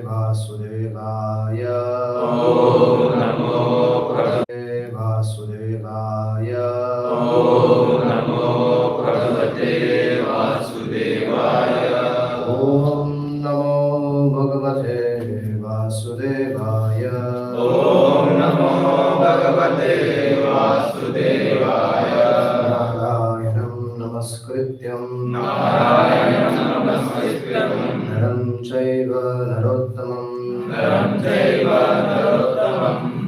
Vasudevaya. Om Namo Bhagavate Vasudevaya. Om Namo Bhagavate Vasudevaya. Om Namo Bhagavate Vasudevaya. Om Namo Bhagavate Vasudevaya. Narayanam Namaskrityam Naram Chaiva Narottamam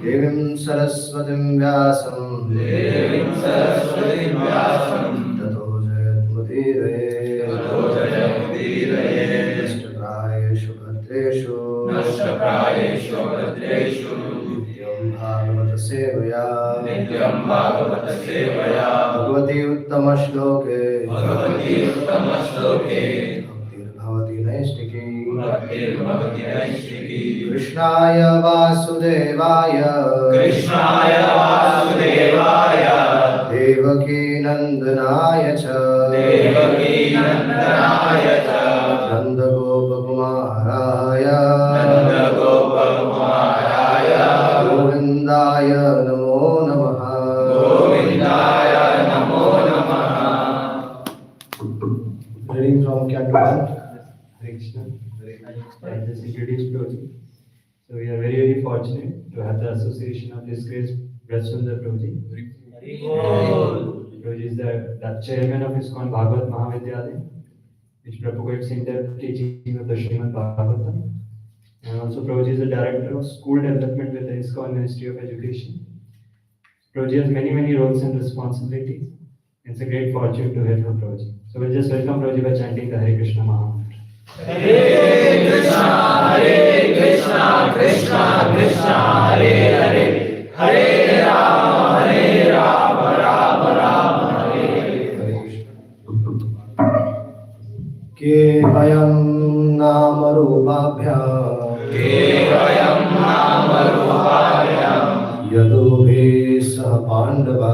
Devim Saraswatim Vyasam Tato Jayamudire Nashtaprayeshu Bhadreshu Nityam Bhagavata Sevaya Bhagavati Uttama Shloke Bhaktir Bhavati Naistiki Krishnaya Vasudevaya Devaki Nandanaya Cha Nanda Gopakumaraya Govindaya Namo Namaha. Reading from Canto 1. Hare Krishna. I just introduced Prabhuji. So we are very, very fortunate to have the association of this great Braj Sundar Prabhuji. Prabhuji is the chairman of ISKCON Bhagavad Mahavidyalaya, which propagates in-depth teaching of the Srimad Bhagavatam. And also Prabhuji is the director of school development with the ISKCON Ministry of Education. Prabhuji has many, many roles and responsibilities. It's a great fortune to hear from Prabhuji. So we'll just welcome Prabhuji by chanting the Hare Krishna Maha. Hare Krishna, Krishna Krishna, Hare Hare, Hare Rama, Rama Rama, Hare Hare. Kevayam nama rupabhyam yadobhe sah pandava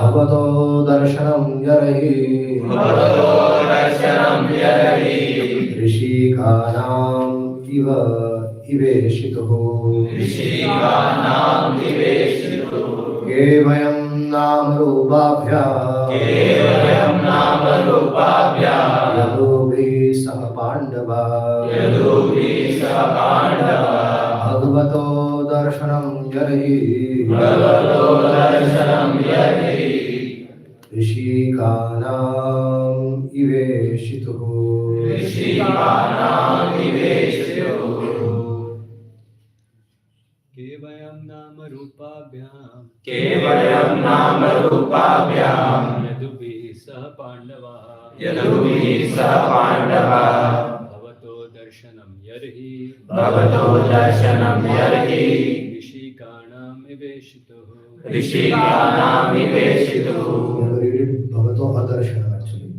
bhavato darshanam yarahi rishikanam iveshituhu Kevayam nama rupabhyam yadobhe sah pandava bhagavato darshanam yarahi rishikanam iveshituhu Kevayam nama rupabhyam yadubhi sah pandava bhavato darshanam yarhi rishikanam iveshituhu Bhavato adarshanam actually.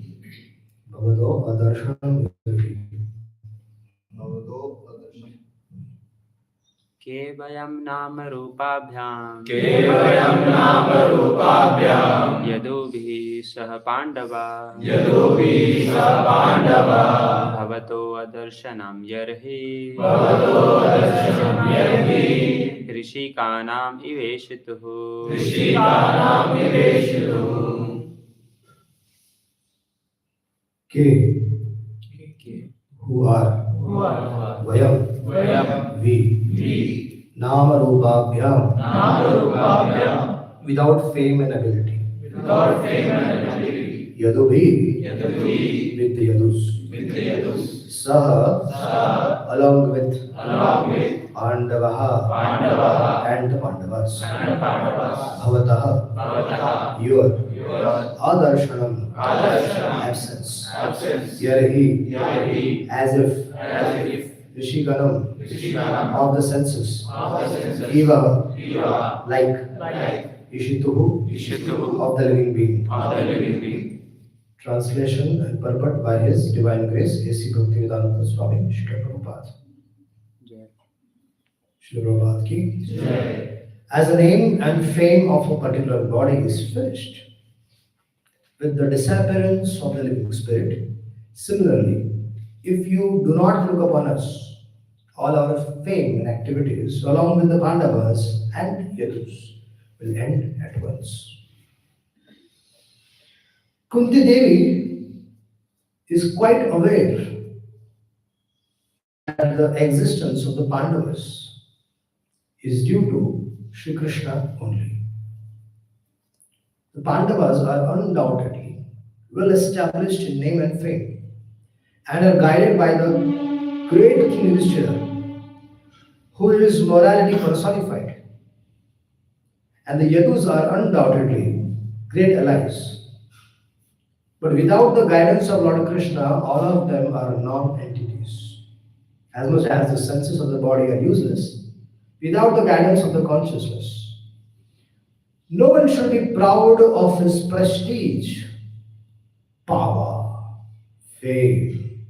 Bhavato adarshanam yarahi. Kevayam nama rupabhyam yadubhi sah pandava bhavato adarshanam yarhi rishikanam iveshituhu Ke, who are, Vayam, we, Nama Rupabhyam, without fame and ability, Yadubhi, with the Yadus, Saha, along with Pandavaha, and the Pandavas, Bhavataha, your Adarshanam, absence, Yarahi, as if, Rishikanam, of the senses, Eva, like, Ishituhu, of the living being. Translation and purport by His Divine Grace, A.C. Bhaktivedanta Swami, Srila Prabhupada. Srila Prabhupada ki. As the name and fame of a particular body is finished, with the disappearance of the living spirit. Similarly, if you do not look upon us, all our fame and activities, along with the Pandavas and Yadus, will end at once. Kunti Devi is quite aware that the existence of the Pandavas is due to Sri Krishna only. The Pandavas are undoubtedly well established in name and fame and are guided by the great King Yudhishthira, who is morality personified. And the Yadus are undoubtedly great allies. But without the guidance of Lord Krishna, all of them are non-entities. As much as the senses of the body are useless, without the guidance of the consciousness, no one should be proud of his prestige, power, fame,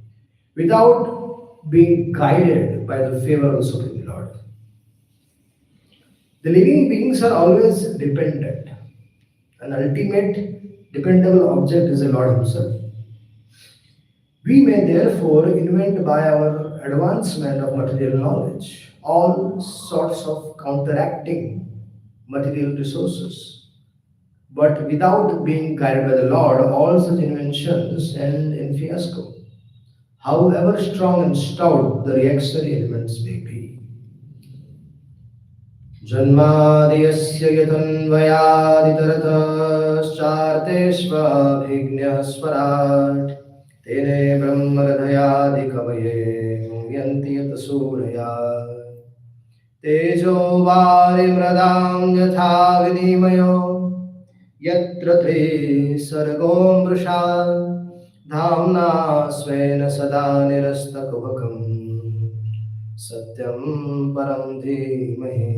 without being guided by the favor of the Supreme Lord. The living beings are always dependent. An ultimate dependable object is the Lord Himself. We may therefore invent by our advancement of material knowledge all sorts of counteracting material resources. But without being guided by the Lord, all such inventions end in fiasco, however strong and stout the reactionary elements may be. जन्मादियस्य यतन्वयादितरतश्चार्तेष्वभिज्ञस्वराट् तेने ब्रह्महृदयादिकवये मुह्यन्ति यत सूरया तेजो वारिमृदां यथा विनिमयो यत्र त्रिसर्गो मृषा धाम्ना स्वेन सदा निरस्तकुहकम् सत्यं परं धीमहि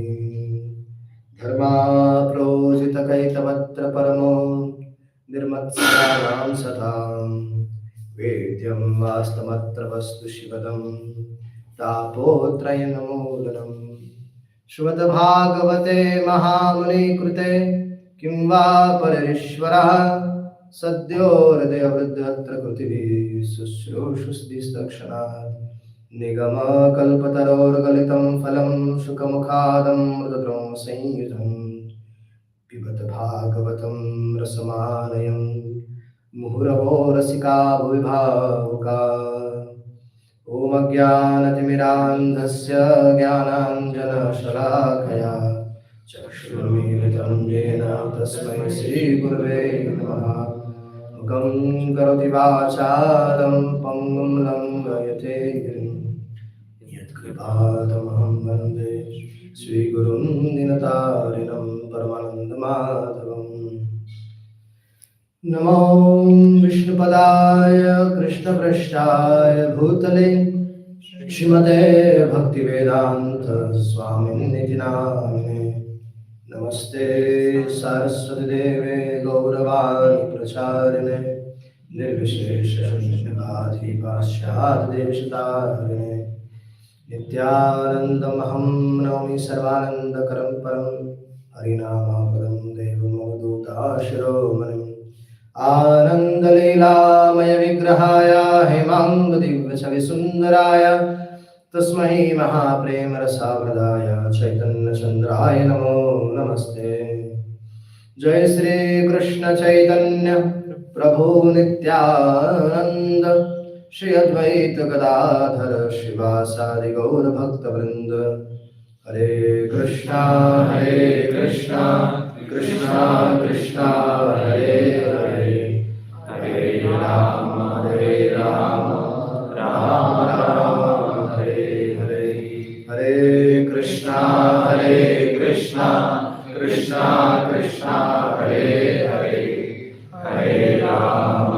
धर्माप्रोजितकैतवत्र परमो निर्मत्सराणां सतां वेद्यं वास्तमत्र वस्तु शिवदं तापोत्रयनमूलनं श्रीमद्भागवते महामुनिकृते किं वा परमेश्वरः सद्यो हृदयवृद्धत्र कृतिभिः शुश्रूषुस्तिस्तक्षणात् निगमकल्पतरोर्गलितं फलं शुकमुखादमृतद्रवं संयुतं पिबत भागवतं रसमालयं मुहुरवो रसिका भुवि भावुका ॐ अज्ञानतिमिरान्धस्य ज्ञानाञ्जनशलाकया चक्षुर्मीलितं येन तस्मै श्रीगुरवे नमः मुखं करोति वाचालं पङ्गुं लङ्घयते गिरिं यत्कृपातमहं वन्दे श्रीगुरुं दीनतारिणं परमानन्दमाधवम् नमो विष्णुपदाय कृष्णपृष्ठाय भूतले श्रीमते भक्तिवेदान्त स्वामिनिति नामिने नमस्ते सरस्वती देवे गौरवाणी प्रचारिणे निर्विशेष शून्यवादी पाश्चात्यदेशतारिणे नित्यानन्दमहं नौमि सर्वानन्दकरं परं हरिनामापदं देवमवधूताशिरोमणिम् आनन्दलीलामय विग्रहाय हेमाङ्गदिव्यछविसुन्दराय तस्मै महाप्रेमरसावृदाय चैतन्यचन्द्राय नमो नमस्ते। जय श्री कृष्ण चैतन्य प्रभु नित्यानंद श्री अद्वैत गदाधर श्रीवासादि गौर भक्तवृंद। हरे Krishna Krishna Krishna Hare Hare Hare Ram Ram Ram Hare Hare Hare Krishna Krishna Krishna Hare Hare Hare Ram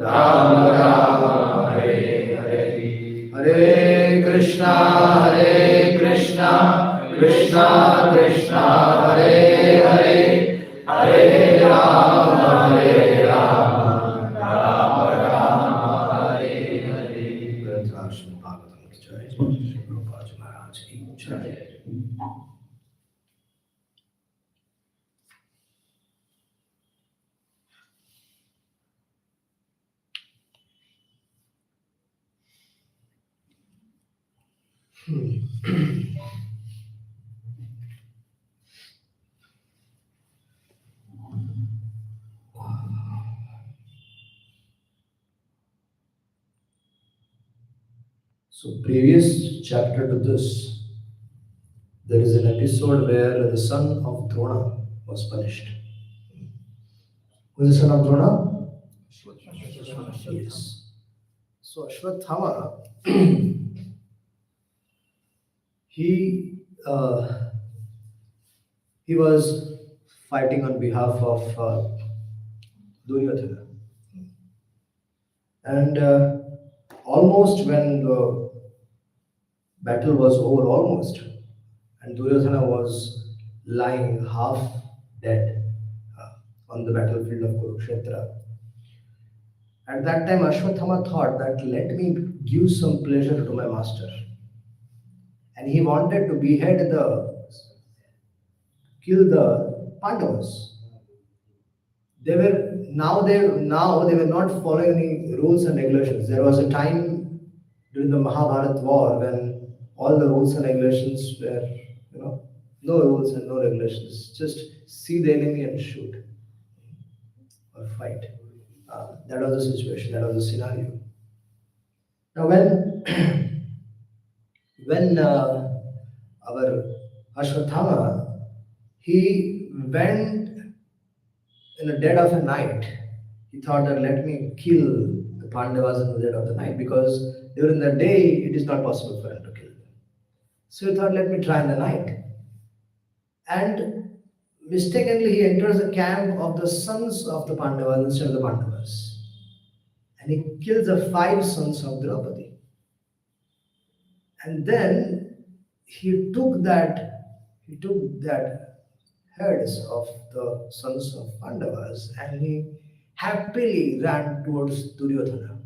Ram Ram Hare Hare Hare Krishna Krishna Krishna Hare Hare So, previous chapter to this, there is an episode where the son of Drona was punished. Who is the son of Drona? Yes. So, Ashwatthama, uh, he was fighting on behalf of Duryodhana. And almost when the battle was over, almost, and Duryodhana was lying half dead on the battlefield of Kurukshetra. At that time, Ashwatthama thought that let me give some pleasure to my master. And he wanted to kill the Pandavas. They were now they were not following any rules and regulations. There was a time during the Mahabharata war when all the rules and regulations were, no rules and no regulations. Just see the enemy and shoot or fight. That was the situation. That was the scenario. Now, when our Ashwatthama, he went in the dead of the night. He thought that let me kill the Pandavas in the dead of the night, because during the day it is not possible for him to kill them. So he thought, let me try in the night. And mistakenly he enters the camp of the sons of the Pandavas instead of the Pandavas. And he kills the 5 sons of Draupadi. And then he took that heads of the sons of Pandavas and he happily ran towards Duryodhana.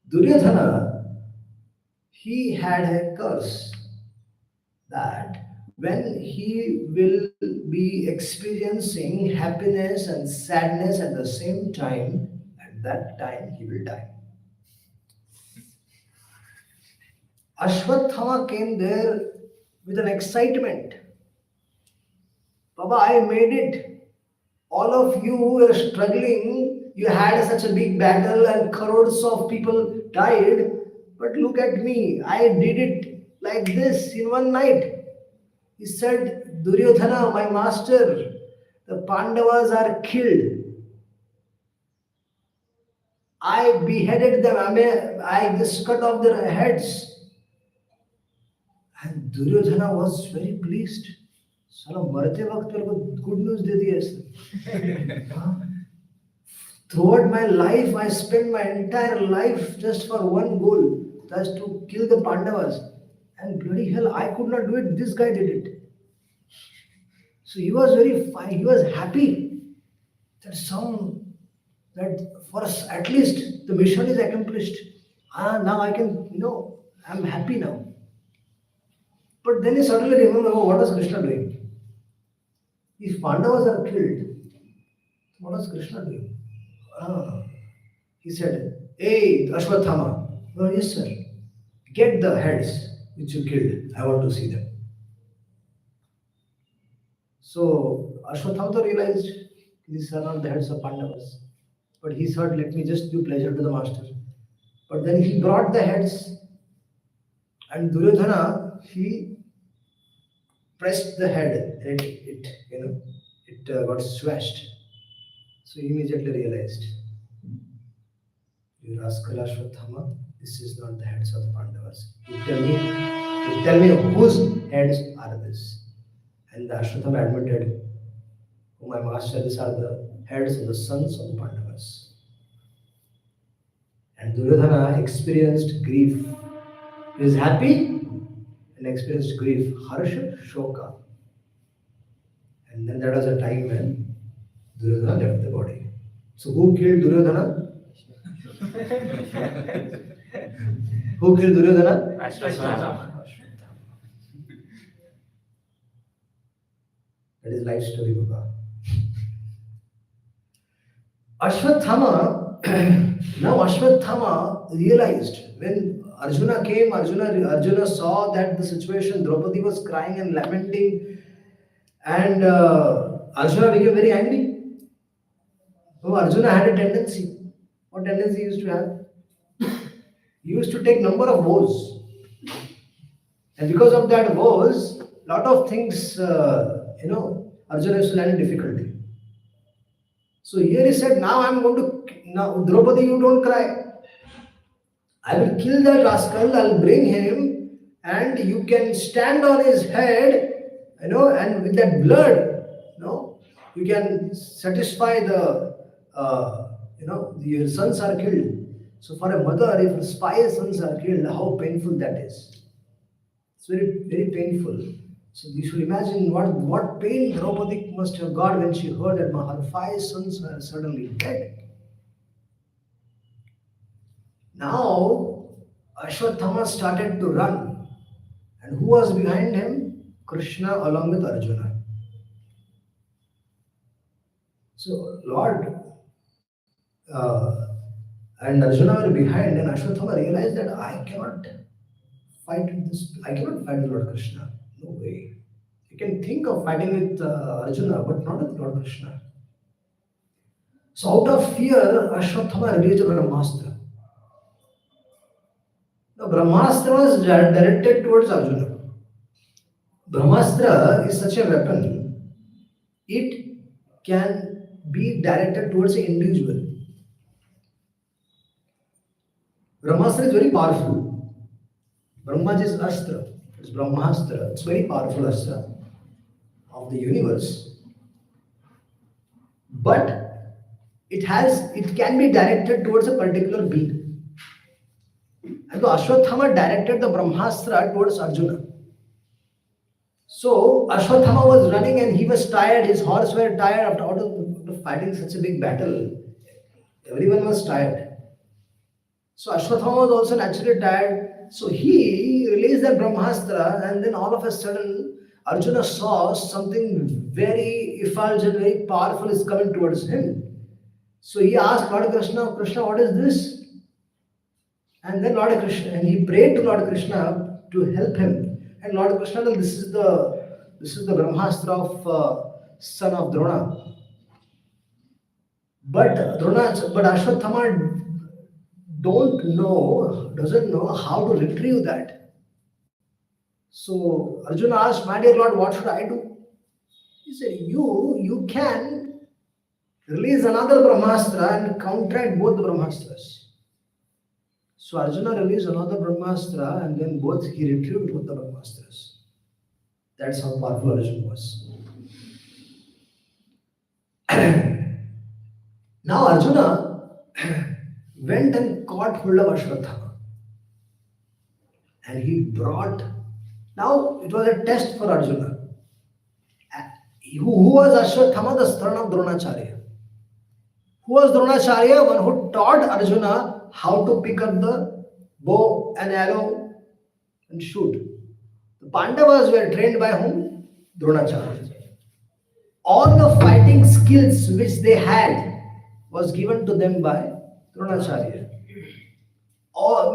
Duryodhana, he had a curse that when he will be experiencing happiness and sadness at the same time, at that time he will die. Ashwatthama came there with an excitement. Baba, I made it. All of you were struggling. You had such a big battle and crores of people died. But look at me. I did it like this in one night. He said, Duryodhana, my master, the Pandavas are killed. I beheaded them. I just cut off their heads. And Duryodhana was very pleased. साला मरते वक्त मेरे को good news दे दिया इसने. Throughout my life, I spent my entire life just for one goal, that's to kill the Pandavas. And bloody hell, I could not do it. This guy did it. So he was very fine. He was happy that for us at least the mission is accomplished. Now I can, I'm happy now. But then he suddenly remembered, what was Krishna doing? If Pandavas are killed, what was Krishna doing? He said, hey, Ashwatthama. Oh, yes, sir. Get the heads which you killed. I want to see them. So Ashwatthama realized these are not the heads of Pandavas. But he thought, let me just do pleasure to the master. But then he brought the heads, and Duryodhana, he pressed the head and it got smashed. So he immediately realized, you rascal Ashwatthama, this is not the heads of the Pandavas. You tell me whose heads are this? And the Ashwatthama admitted, oh my master, these are the heads of the sons of the Pandavas. And Duryodhana experienced grief. He was happy and experienced grief, harsha, shoka. And then that was a time when Duryodhana left the body. So who killed Duryodhana? Who killed Duryodhana? Ashwatthama. That is life story, Baba. Ashwatthama, now Ashwatthama realized when Arjuna came, Arjuna saw that the situation, Draupadi was crying and lamenting, and Arjuna became very angry. Oh, Arjuna had a tendency. What tendency he used to have? He used to take number of vows. And because of that vows, lot of things, Arjuna used to land in difficulty. So here he said, now Draupadi, you don't cry. I will kill that rascal, I'll bring him, and you can stand on his head, and with that blood, you can satisfy your sons are killed. So for a mother, if her 5 sons are killed, how painful that is. It's very, very painful. So you should imagine what pain Draupadi must have got when she heard that her 5 sons were suddenly dead. Now, Ashwatthama started to run. And who was behind him? Krishna along with Arjuna. So, Lord and Arjuna were behind, and Ashwatthama realized that I cannot fight with Lord Krishna. No way. You can think of fighting with Arjuna, but not with Lord Krishna. So, out of fear, Ashwatthama released a Brahmastra. Now, Brahmastra was directed towards Arjuna. Brahmastra is such a weapon, it can be directed towards an individual. Brahmastra is very powerful. Brahmaji's astra, it's Brahmastra, it's very powerful astra of the universe. But it can be directed towards a particular being. And so Ashwatthama directed the Brahmastra towards Arjuna. So Ashwatthama was running and he was tired, his horse were tired after fighting such a big battle. Everyone was tired. So Ashwatthama was also naturally tired. So he released that Brahmastra, and then all of a sudden Arjuna saw something very effulgent, very powerful is coming towards him. So he asked Lord Krishna, Krishna, what is this? And then Lord Krishna, and he prayed to Lord Krishna to help him. And Lord Krishna, this is the Brahmastra of son of Drona. But Ashwatthama doesn't know how to retrieve that. So Arjuna asked, my dear Lord, what should I do? He said, you can release another Brahmastra and counteract both the Brahmastras. So Arjuna released another Brahmastra, and then he retrieved both the Brahmastras. That's how powerful Arjuna was. Now Arjuna went and caught hold of Ashwatthama. And he brought, now it was a test for Arjuna. Who was Ashwatthama? The son of Dronacharya. Who was Dronacharya? One who taught Arjuna how to pick up the bow and arrow and shoot. The Pandavas were trained by whom? Dronacharya. All the fighting skills which they had was given to them by Dronacharya.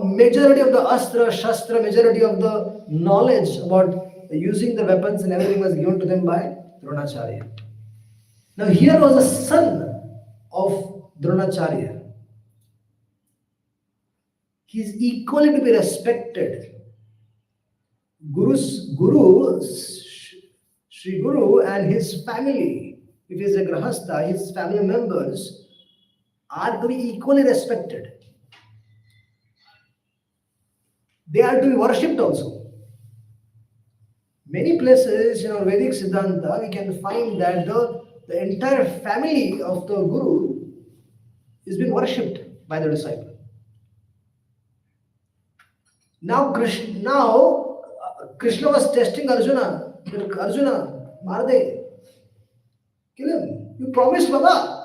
Majority of the astra, shastra, majority of the knowledge about using the weapons and everything was given to them by Dronacharya. Now here was a son of Dronacharya. He is equally to be respected. Sri Guru and his family, if he is a Grahastha, his family members are to be equally respected. They are to be worshipped also. Many places in our Vedic Siddhanta, we can find that the entire family of the Guru is being worshipped by the disciple. Now Krishna was testing Arjuna. Arjuna, Marde, kill him. You promised, Baba.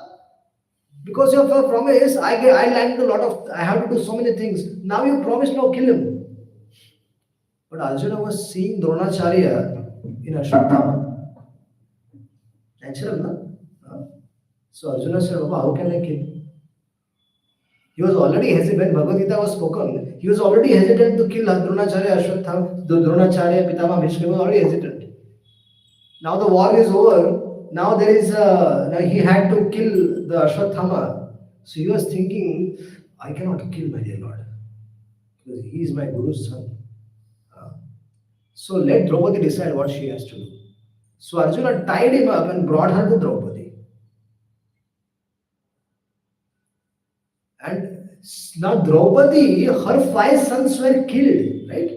Because of your promise, I have to do so many things. Now you promised, now kill him. But Arjuna was seeing Dronacharya in Ashwatthama. Natural, no? So Arjuna said, Baba, how can I kill him? He was already hesitant when Bhagavad Gita was spoken. He was already hesitant to kill Dronacharya, Ashwatthama, Dronacharya, Pitama, Bhishma was already hesitant. Now the war is over. Now there is now he had to kill the Ashwatthama. So he was thinking, I cannot kill my dear Lord because he is my Guru's son. So let Draupadi decide what she has to do. So Arjuna tied him up and brought her to Draupadi. And now Draupadi, her 5 sons were killed, right?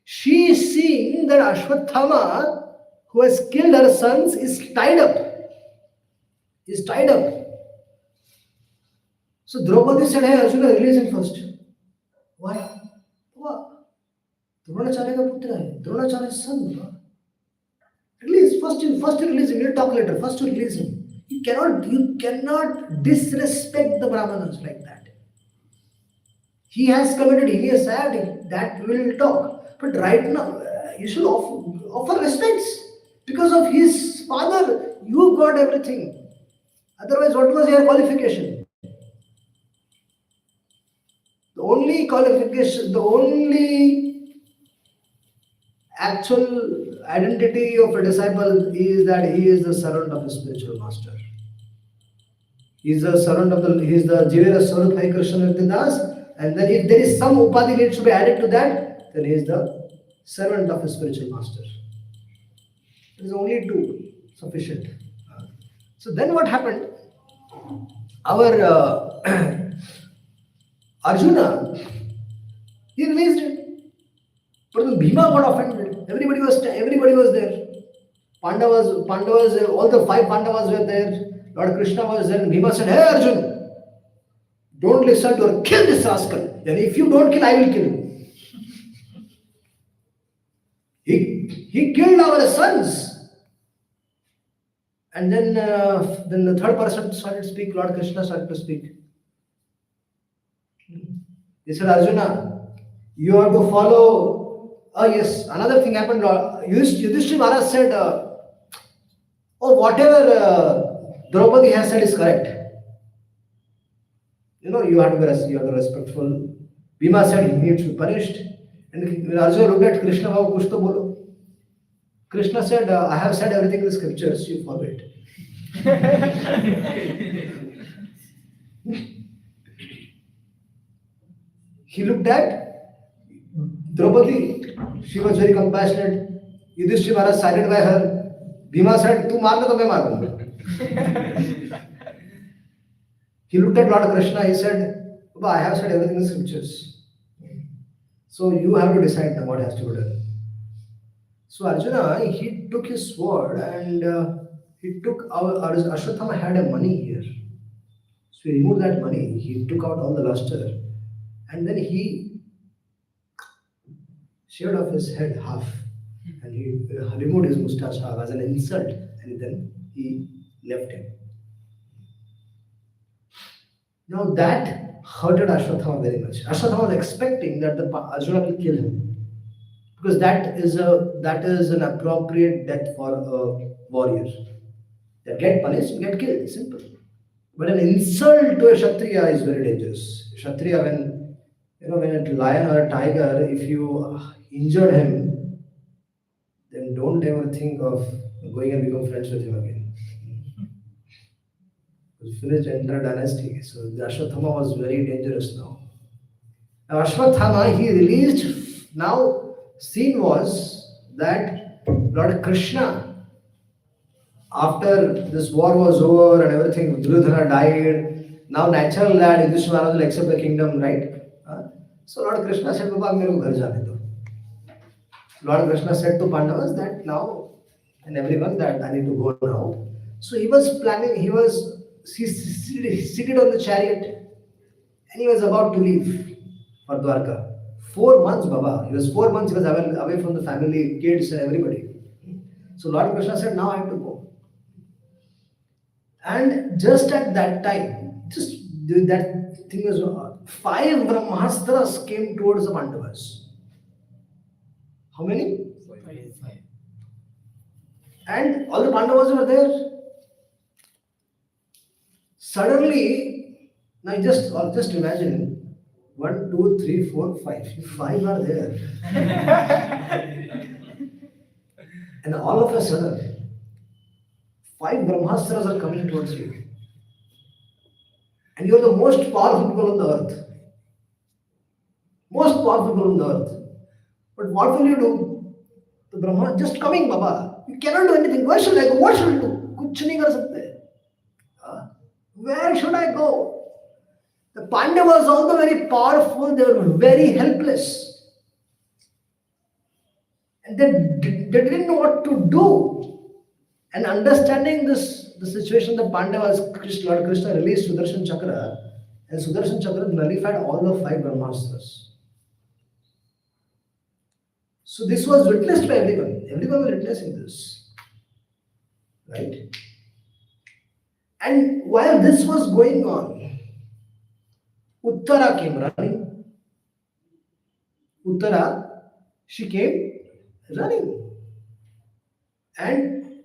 She is seeing that Ashwatthama, who has killed her sons, is tied up. Is tied up. So Draupadi said, hey Arjuna, release him first. Why? What? Dronacharya ka putra hai. Dronacharya's son. Release, first release him. We'll talk later. First to release him. You cannot disrespect the Brahmanas like that. He has committed heinous act, that we will talk. But right now, you should offer respects. Because of his father, you got everything. Otherwise, what was your qualification? The only qualification, the only actual identity of a disciple is that he is the servant of his spiritual master. He is the servant of he is the Jivera Swarup Hai Krishna Nirtidas, and then if there is some upadhi needs to be added to that, then he is the servant of his spiritual master. There is only 2 sufficient. So then what happened? Our Arjuna, he released it. But when Bhima got offended, everybody was there. Pandavas, all the 5 Pandavas were there. Lord Krishna was there. And Bhima said, hey Arjuna, don't listen to her, kill this rascal. And if you don't kill, I will kill him. He killed our sons. And then the third person started to speak. Lord Krishna started to speak. He said, Arjuna, you have to follow. Oh yes, another thing happened. Yudhishthira Maharaj said, oh, whatever Draupadi has said is correct. You have to be respectful. Bhima said he needs to be punished. And when Arjuna looked at Krishna, kuch to bolo. Krishna said, I have said everything in the scriptures, you follow it. He looked at Draupadi, she was very compassionate. Yudhishthira Maharaj sided by her. Bhima said, tu maarna to main marunga. He looked at Lord Krishna, he said, Baba, I have said everything in the scriptures. So you have to decide what has to be done. So Arjuna, he took his sword and he took Ashwatthama had a money here. So he removed that money, he took out all the luster and then he shaved off his head half and he removed his moustache half as an insult and then he left him. Now that hurted Ashwatthama very much. Ashwatthama was expecting that Arjuna will kill him. Because that is an appropriate death for a warrior. That get punished and get killed. Simple. But an insult to a Kshatriya is very dangerous. A Kshatriya, when a lion or a tiger, if you injure him, then don't ever think of going and become friends with him again. He finished the entire dynasty. So the Ashwatthama was very dangerous now. Now Ashwatthama, he released. Now scene was that Lord Krishna, after this war was over and everything, Duryodhana died. Now natural that Yudhishthira Maharaj will accept the kingdom, right? So Lord Krishna said, Baba, mere ko ghar jaane do. Lord Krishna said to Pandavas that now, and everyone, that I need to go now. So he was planning, he was seated on the chariot and he was about to leave for Dwarka. 4 months, Baba. He was 4 months, he was away from the family, kids and everybody. So Lord Krishna said, now I have to go. And just at that time, just that thing was, 5 Brahmastras came towards the Pandavas. How many? 5. And all the Pandavas were there. Suddenly, Now just imagine 1, 2, 3, 4, 5. If 5 are there, and all of a sudden 5 Brahmastras are coming towards you, and you are the most powerful people on the earth. Most powerful people on the earth. But what will you do? The Brahma just coming, Baba. You cannot do anything. Where should I go? What should I do? कुछ नहीं कर सकते. Where should I go? The Pandavas, although very powerful, they were very helpless. And they didn't know what to do. And understanding the situation, the Pandavas, Lord Krishna released Sudarshan Chakra, and Sudarshan Chakra nullified all the 5 Brahmastras. So this was witnessed by everyone. Everyone was witnessing this. Right? And while this was going on, Uttara came running. Uttara, she came running. And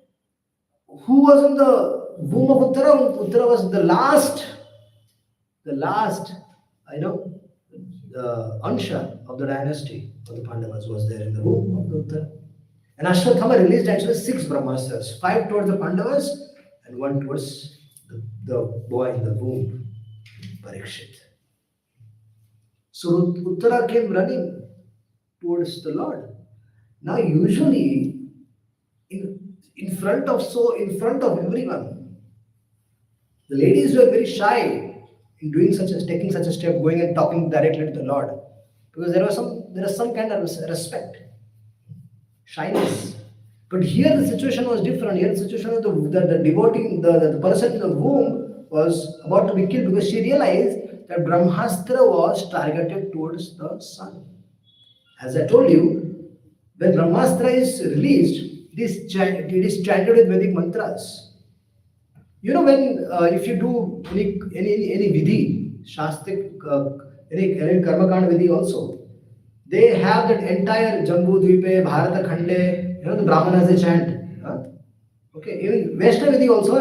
who was in the womb of Uttara? Uttara was the last, the Ansha of the dynasty of the Pandavas was there in the womb of the Uttara. And Ashwatthama released actually 6 Brahmastras, 5 towards the Pandavas and 1 towards the boy in the womb, Parikshit. So Uttara came running towards the Lord. Now usually in front of everyone, the ladies were very shy in taking such a step, going and talking directly to the Lord, because there is some kind of respect, shyness. But here the situation was different. Here the situation was the devotee, the person in the womb was about to be killed, because she realized that Brahmastra was targeted towards the sun. As I told you, when Brahmastra is released, it is chanted with Vedic mantras. You know, when if you do any vidhi, shastrik, any karma kand vidhi also, they have that entire Jambu Dvipe, Bharata Khande, the Brahmanas they chant. Okay, even Vaishnava vidhi also.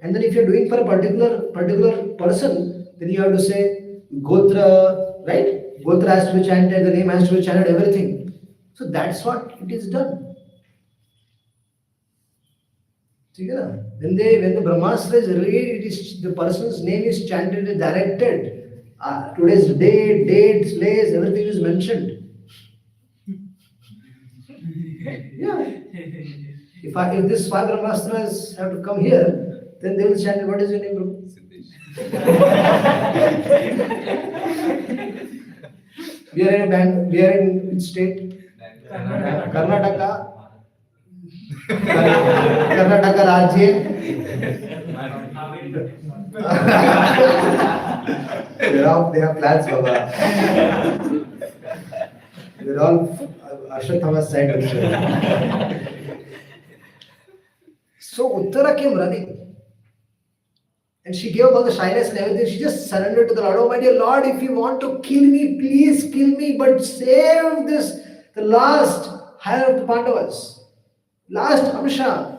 And then if you're doing for a particular person, then you have to say Gotra, right? Gotra has to be chanted, the name has to be chanted, everything. So that's what it is done. When the Brahmastra is released, the person's name is chanted, directed. Today's date, dates, place, everything is mentioned. Yeah. If this 5 Brahmastras have to come here, then they will chant, what is your name, bro? We are in a band, we are in which state? Karnataka. Karnataka Rajya. They have plans, Baba. They're all Ashwatthama's side. So Uttara came running. And she gave up all the shyness and everything. She just surrendered to the Lord. Oh my dear Lord, if you want to kill me, please kill me. But save the last higher of the Pandavas. Last Amsha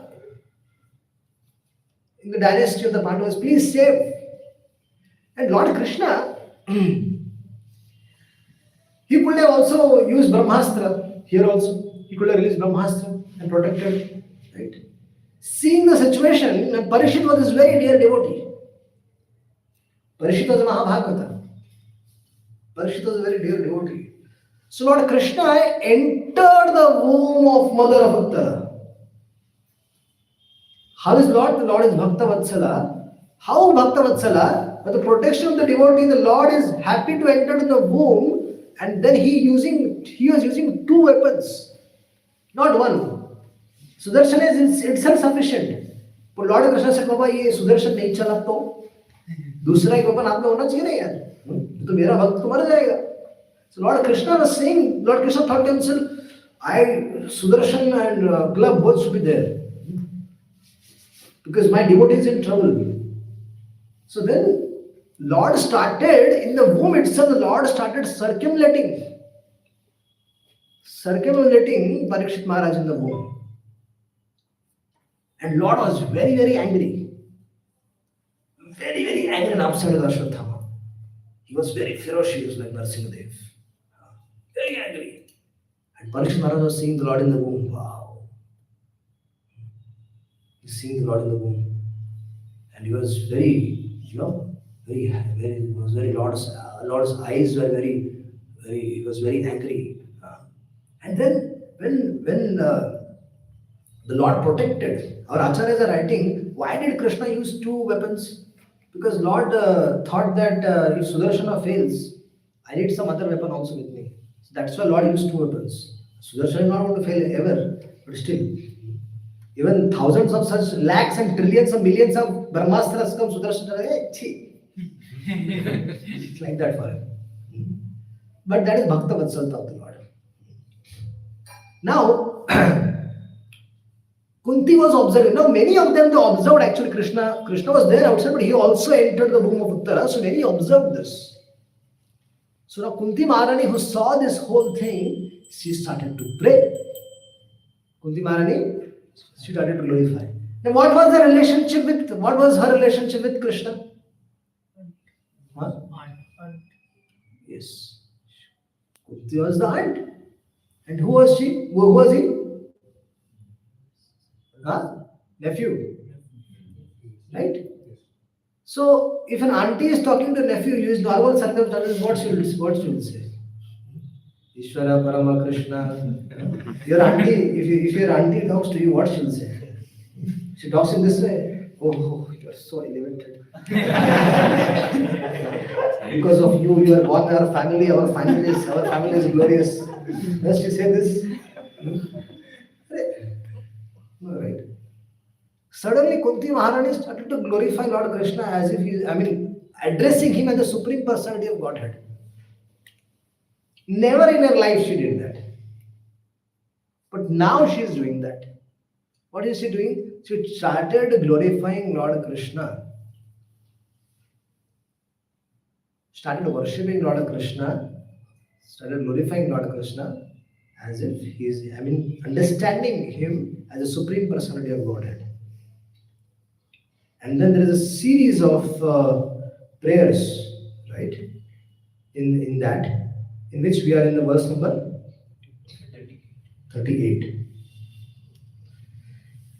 in the dynasty of the Pandavas, please save. And Lord Krishna, he could have also used Brahmastra here also. He could have released Brahmastra and protected, right? Seeing the situation, Parikshit was his very dear devotee. Parikshit was a Mahabhagavata. Parikshit was a very dear devotee. So Lord Krishna entered the womb of Mother of Uttara. How is Lord? The Lord is Bhakta Vatsala. How Bhakta Vatsala? With the protection of the devotee, the Lord is happy to enter in the womb, and then he was using 2 weapons, not one. Sudarshan is itself sufficient. But Lord Krishna said, Baba, ये Sudarshan नहीं चला तो दूसरा एक weapon आप में होना चाहिए नहीं यार, तो मेरा भक्त तो मर जाएगा. So Lord Krishna was saying, Lord Krishna thought to himself, Sudarshan and club both should be there, because my devotee is in trouble. So then Lord started, in the womb itself, the Lord started circumambulating Parikshit Maharaj in the womb. And Lord was very, very angry. Very, very angry and upset with Ashwatthama. He was very ferocious like Narasimhadev. Very angry. And Parikshit Maharaj was seeing the Lord in the womb. Wow. He's seeing the Lord in the womb. And he was very, he was very, Lord's eyes were he was very angry. And then when the Lord protected, our acharyas are writing, why did Krishna use two weapons? Because Lord thought that if Sudarshana fails, I need some other weapon also with me. So that's why Lord used two weapons. Sudarshana is not going to fail ever, but still, even thousands of such lakhs and trillions of millions of Brahmastras come, Sudarshana, it's like that for him. But that is Bhakta Vatsalta of the Lord. Now, Kunti was observing. Now, many of them, they observed actually Krishna. Krishna was there outside, but he also entered the womb of Uttara. So many observed this. So now Kunti Maharani, who saw this whole thing, she started to pray. Kunti Maharani, she started to glorify. Now, what was her relationship with Krishna? Huh? Yes. Kunti was the aunt. And who was she? Who was he? Huh? Nephew. Right? So, if an auntie is talking to nephew, use normal circumstances, what she will say? Ishvara Parama Krishna. Your auntie, if your auntie talks to you, what she will say? She talks in this way. Oh, you are so elevated. Because of you, you are born in our family. Our family is glorious. Does she say this? No, right? Suddenly, Kunti Maharani started to glorify Lord Krishna as if addressing him as the Supreme Personality of Godhead. Never in her life she did that. But now she is doing that. What is she doing? She started glorifying Lord Krishna. Started worshipping Lord Krishna. Started glorifying Lord Krishna as if he is, understanding him as a Supreme Personality of Godhead. And then there is a series of prayers, right? In which we are in the verse number 38.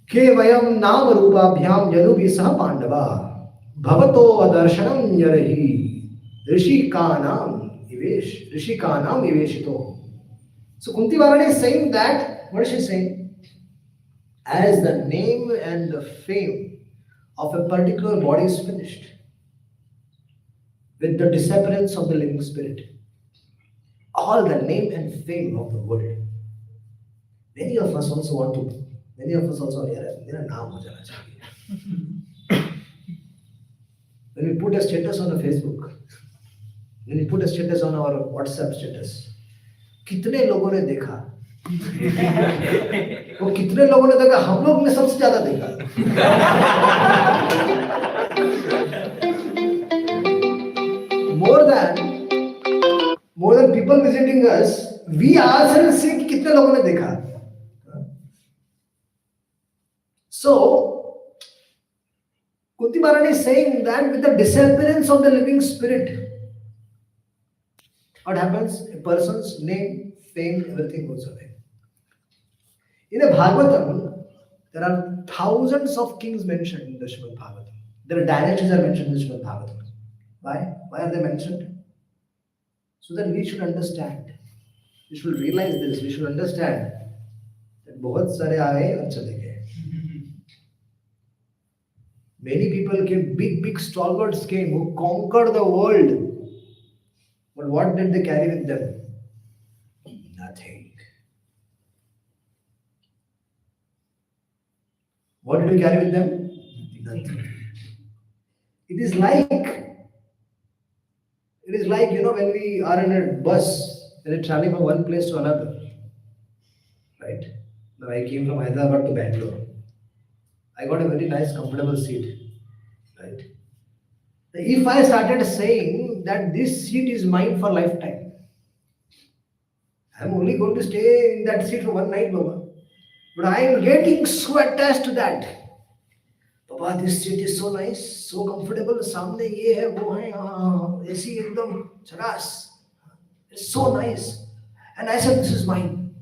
Ke vayam nama rupabhyam yadubi saha pandava bhavato adarshanam yarahi rishikanam iveshito. So Kunti Maharani is saying that, what is she saying? As the name and the fame of a particular body is finished, with the disappearance of the living spirit, all the name and fame of the world. Many of us also when we put a status on a Facebook, when we put a status on our WhatsApp status, कितने लोगों ने देखा? वो कितने लोगों ने देखा? हम लोग ने सबसे ज्यादा देखा. More than people visiting us, we ourselves see कि कितने लोगों ने देखा. So, Kunti Maharani is saying that with the disappearance of the living spirit, what happens? A person's name, fame, everything goes away. In a Bhagavatam, there are thousands of kings mentioned in the Srimad Bhagavatam. Their dynasties are mentioned in the Srimad Bhagavatam. Why? Why are they mentioned? So that we should understand. We should realize this. We should understand that बहुत सारे आए और चले गए. Many people came, big stalwarts came who conquered the world. But what did they carry with them? Nothing. What did we carry with them? Nothing. It is like, when we are in a bus, when we're traveling from one place to another. Right? Now I came from Hyderabad to Bangalore. I got a very nice, comfortable seat. Right? If I started saying that this seat is mine for lifetime, I'm only going to stay in that seat for one night, Baba. But I am getting so attached to that. Papa, this seat is so nice, so comfortable. सामने ये है, वो है, हाँ, AC एकदम चरास. It's so nice. And I said, this is mine.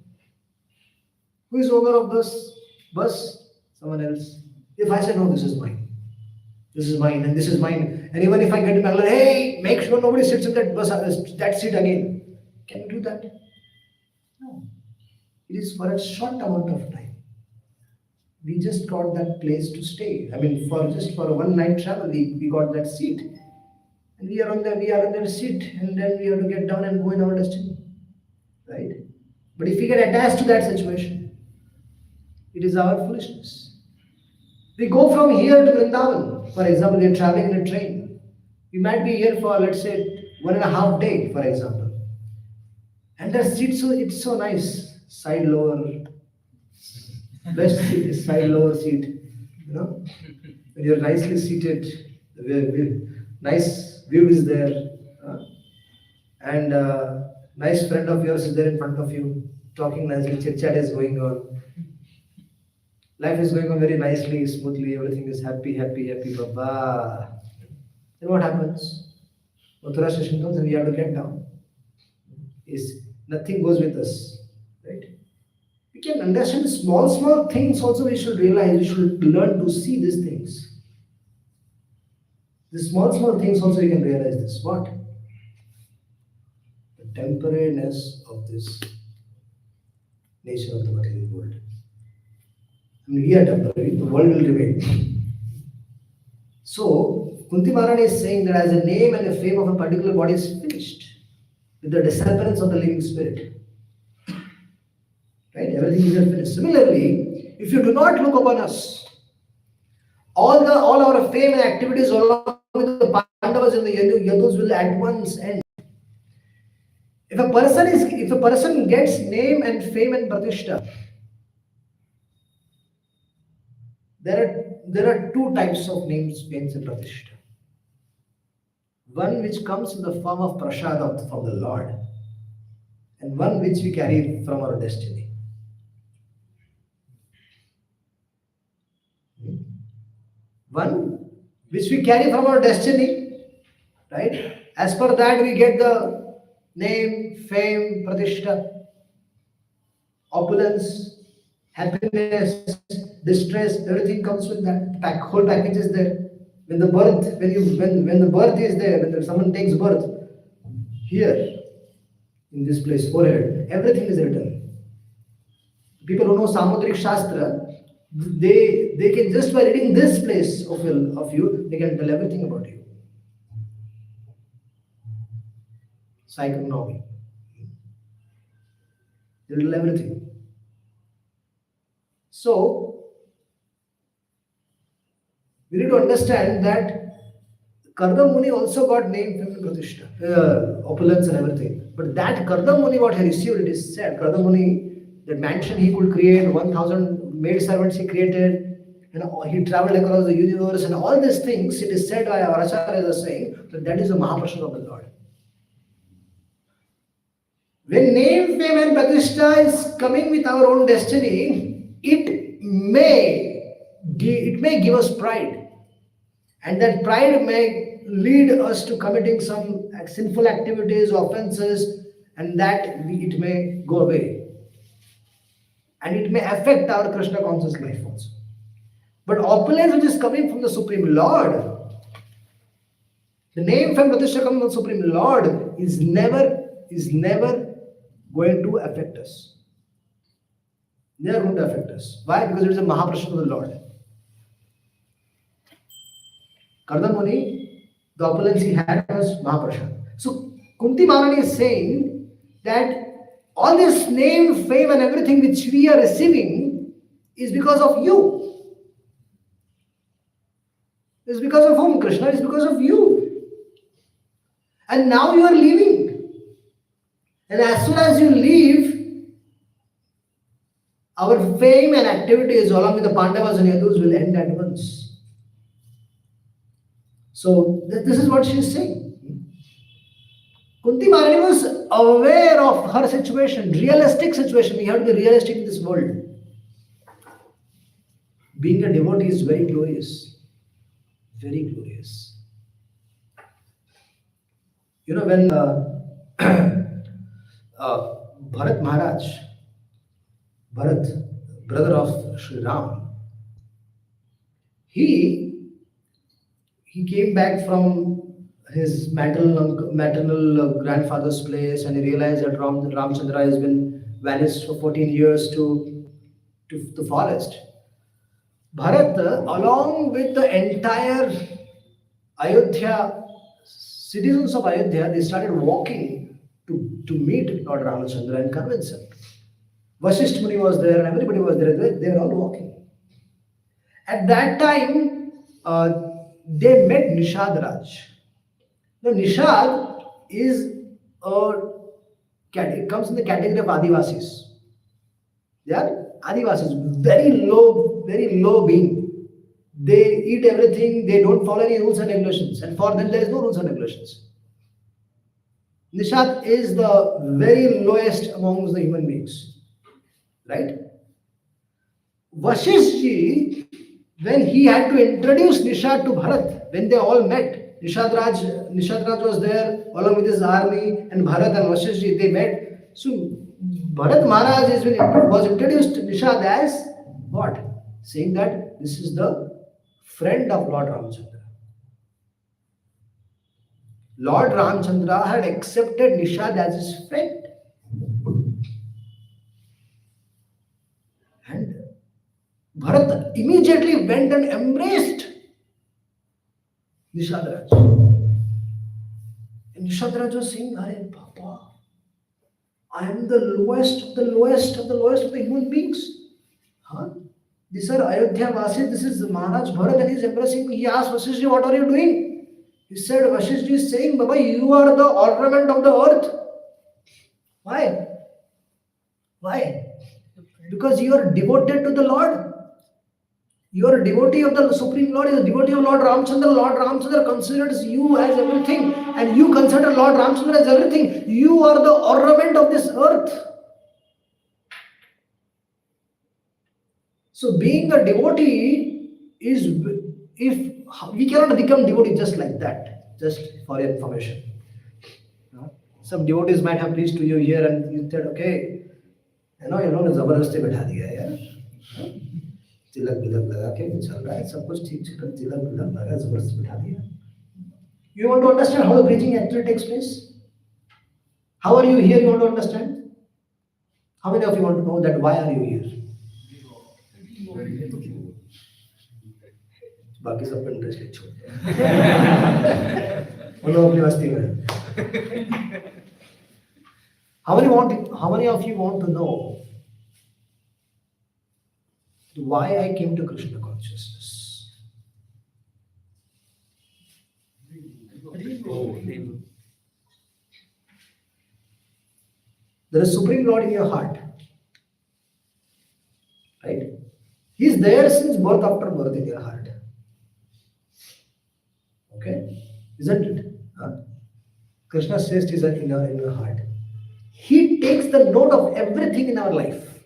Who is owner of this bus? Someone else. If I say, no, this is mine. This is mine and this is mine. And even if I get in Bangalore, hey, make sure nobody sits in that bus, that seat again. Can you do that? No. It is for a short amount of time. We just got that place to stay. I mean, for a one night travel, we got that seat. And we are on that seat, and then we have to get down and go in our destiny. Right? But if we get attached to that situation, it is our foolishness. We go from here to Vrindavan. For example, we are traveling in a train. We might be here for, let's say, 1.5 days, for example. And the seat, it's so nice. Side lower. Best seat is side lower seat. You know? When you're nicely seated, nice view is there. And nice friend of yours is there in front of you. Talking nicely, chit chat is going on. Life is going on very nicely, smoothly, everything is happy, baba. Then what happens? Mathura station comes and we have to get down. Nothing goes with us. Right? We can understand small things also we should realize, we should learn to see these things. The small things also we can realize this. What? The temporariness of this nature of the material world. I mean, we are temporary, the world will remain. So, Kunti Maharani is saying that as a name and a fame of a particular body is finished with the disappearance of the living spirit. Right? Everything is finished. Similarly, if you do not look upon us, all our fame and activities along with the Pandavas and the Yadus will at once end. If a person gets name and fame and pratishtha, there are two types of names, fames and pratishtha. One which comes in the form of prasada from the Lord, and one which we carry from our destiny. One which we carry from our destiny, right? As per that we get the name, fame, pratishtha, opulence, happiness, distress, everything comes with that. Whole package is there. When the birth is there, when someone takes birth, here, in this place, forehead, everything is written. People who know Samudrik Shastra, they can just by reading this place of you, they can tell everything about you. Psychognomy. They will tell everything. So, we need to understand that Kardam Muni also got name, fame, and pratishtha, opulence and everything. But that Kardam Muni, what he received, it is said, Kardam Muni, that mansion he could create, 1,000 maid servants he created, he traveled across the universe, and all these things, it is said by our acharyas are saying that is the Mahaprasad of the Lord. When name, fame, and pratishtha is coming with our own destiny, it may give us pride. And that pride may lead us to committing some sinful activities, offenses, and that it may go away. And it may affect our Krishna conscious life also. But opulence which is coming from the Supreme Lord, the name from Pratishtha coming from the Supreme Lord is never going to affect us. Never going to affect us. Why? Because it is a Mahaprasad of the Lord. Kardam Muni, the opulence he had was Mahaprasad. So Kunti Maharani is saying that all this name, fame and everything which we are receiving is because of you. It's because of whom? Krishna, it's because of you. And now you are leaving. And as soon as you leave, our fame and activities along with the Pandavas and Yadus will end at once. So this is what she is saying. Kunti Maharani was aware of her situation, realistic situation. We have to be realistic in this world. Being a devotee is very glorious. Very glorious. You know, when Bharat Maharaj, Bharat, brother of Sri Ram, he he came back from his maternal grandfather's place, and he realized that Ramchandra has been vanished for 14 years to the forest. Bharat, along with the entire Ayodhya, citizens of Ayodhya, they started walking to meet Lord Ramchandra and convince him. Vasisht Muni was there and everybody was there. They were all walking. At that time, they met Nishad Raj. Now, Nishad is it comes in the category of Adivasis. They are Adivasis, very low being. They eat everything, they don't follow any rules and regulations, and for them there is no rules and regulations. Nishad is the very lowest amongst the human beings, right? Vasishji, when he had to introduce Nishad to Bharat, when they all met, Nishad Raj was there along with his army, and Bharat and Vasishji, they met. So Bharat Maharaj was introduced to Nishad as what? Saying that this is the friend of Lord Ramchandra. Lord Ramchandra had accepted Nishad as his friend. And Bharat immediately went and embraced Nishad Raj. And Nishad Raj was saying, Are Papa, I am the lowest of the lowest of the human beings. Huh? These are Ayodhya Vasis, this is Maharaj Bharat and he is embracing me. He asked Vasishji, what are you doing? He said, Vasishji is saying, Baba, you are the ornament of the earth. Why? Why? Because you are devoted to the Lord. You are a devotee of the Supreme Lord, you are a devotee of Lord Ramchandra. Lord Ramchandra considers you as everything, and you consider Lord Ramchandra as everything. You are the ornament of this earth. So being a devotee is, if we cannot become devotee just like that, just for your information. Some devotees might have preached to you here and you said, okay, जबरदस्ती बैठा दिया यार, तिलक बिलक लगा के चल रहा है, सब कुछ ठीक चल रहा है, तिलक बिलक लगा जबरदस्ती बैठा दिया. You want to understand how the preaching actually takes place? How are you here? You want to understand? How many of you want to know that why are you here? बाकी सब पे इंटरेस्ट छोड़ उन्होंने अपनी मस्ती में. How many of you want to know why I came to Krishna consciousness? There is Supreme Lord in your heart, right? He is there since birth after birth in your heart. Okay, isn't it? Krishna says is in your heart. He takes the note of everything in our life.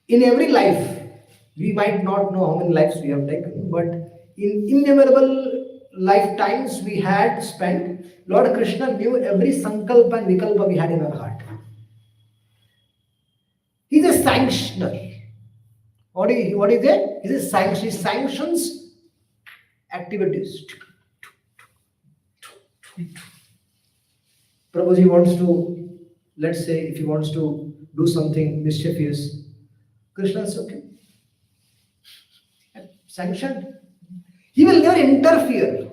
In every life, we might not know how many lives we have taken, but in innumerable lifetimes we had spent, Lord Krishna knew every sankalpa and vikalpa we had in our heart. He's a sanctioner. What is it? He sanctions activities. Prabhuji wants to, let's say, if he wants to do something mischievous, Krishna is okay. Sanctioned. He will never interfere.